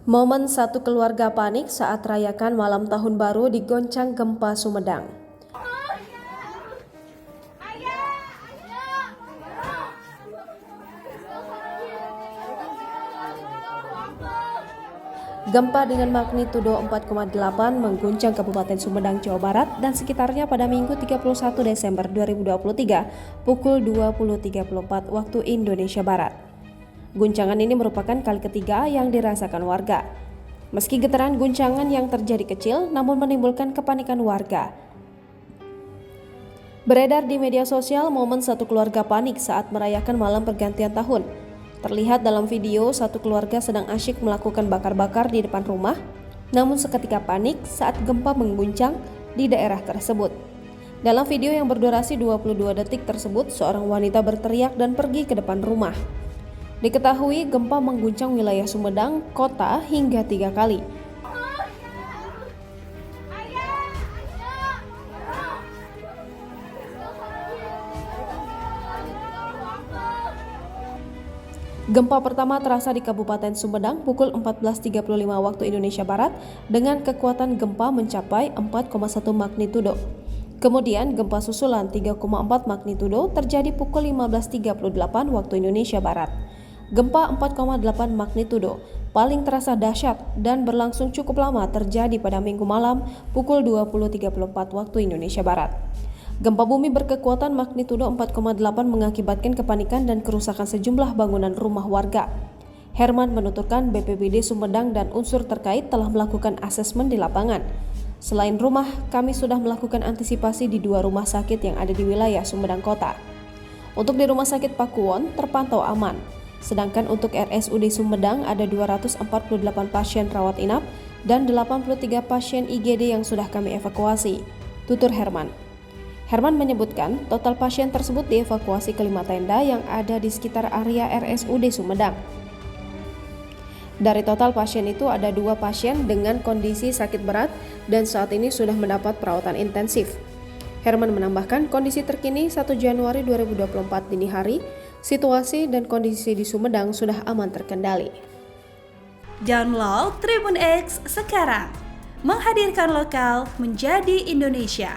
Momen satu keluarga panik saat rayakan malam tahun baru digoncang gempa Sumedang. Gempa dengan magnitudo 4,8 mengguncang Kabupaten Sumedang, Jawa Barat dan sekitarnya pada Minggu 31 Desember 2023 pukul 20.34 waktu Indonesia Barat. Guncangan ini merupakan kali ketiga yang dirasakan warga. Meski getaran guncangan yang terjadi kecil, namun menimbulkan kepanikan warga. Beredar di media sosial momen satu keluarga panik saat merayakan malam pergantian tahun. Terlihat dalam video satu keluarga sedang asyik melakukan bakar-bakar di depan rumah, namun seketika panik saat gempa mengguncang di daerah tersebut. Dalam video yang berdurasi 22 detik tersebut, seorang wanita berteriak dan pergi ke depan rumah. Diketahui gempa mengguncang wilayah Sumedang kota hingga 3 kali. Gempa pertama terasa di Kabupaten Sumedang pukul 14.35 waktu Indonesia Barat dengan kekuatan gempa mencapai 4,1 magnitudo. Kemudian gempa susulan 3,4 magnitudo terjadi pukul 15.38 waktu Indonesia Barat. Gempa 4,8 magnitudo paling terasa dahsyat dan berlangsung cukup lama terjadi pada Minggu malam pukul 20.34 waktu Indonesia Barat. Gempa bumi berkekuatan magnitudo 4,8 mengakibatkan kepanikan dan kerusakan sejumlah bangunan rumah warga. Herman menuturkan BPBD Sumedang dan unsur terkait telah melakukan asesmen di lapangan. Selain rumah, kami sudah melakukan antisipasi di 2 rumah sakit yang ada di wilayah Sumedang Kota. Untuk di Rumah Sakit Pakuwon terpantau aman. Sedangkan untuk RSUD Sumedang ada 248 pasien rawat inap dan 83 pasien IGD yang sudah kami evakuasi, tutur Herman. Herman menyebutkan total pasien tersebut dievakuasi ke 5 tenda yang ada di sekitar area RSUD Sumedang. Dari total pasien itu ada 2 pasien dengan kondisi sakit berat dan saat ini sudah mendapat perawatan intensif. Herman menambahkan kondisi terkini 1 Januari 2024 dini hari, situasi dan kondisi di Sumedang sudah aman terkendali. Download Tribun X sekarang, menghadirkan lokal menjadi Indonesia.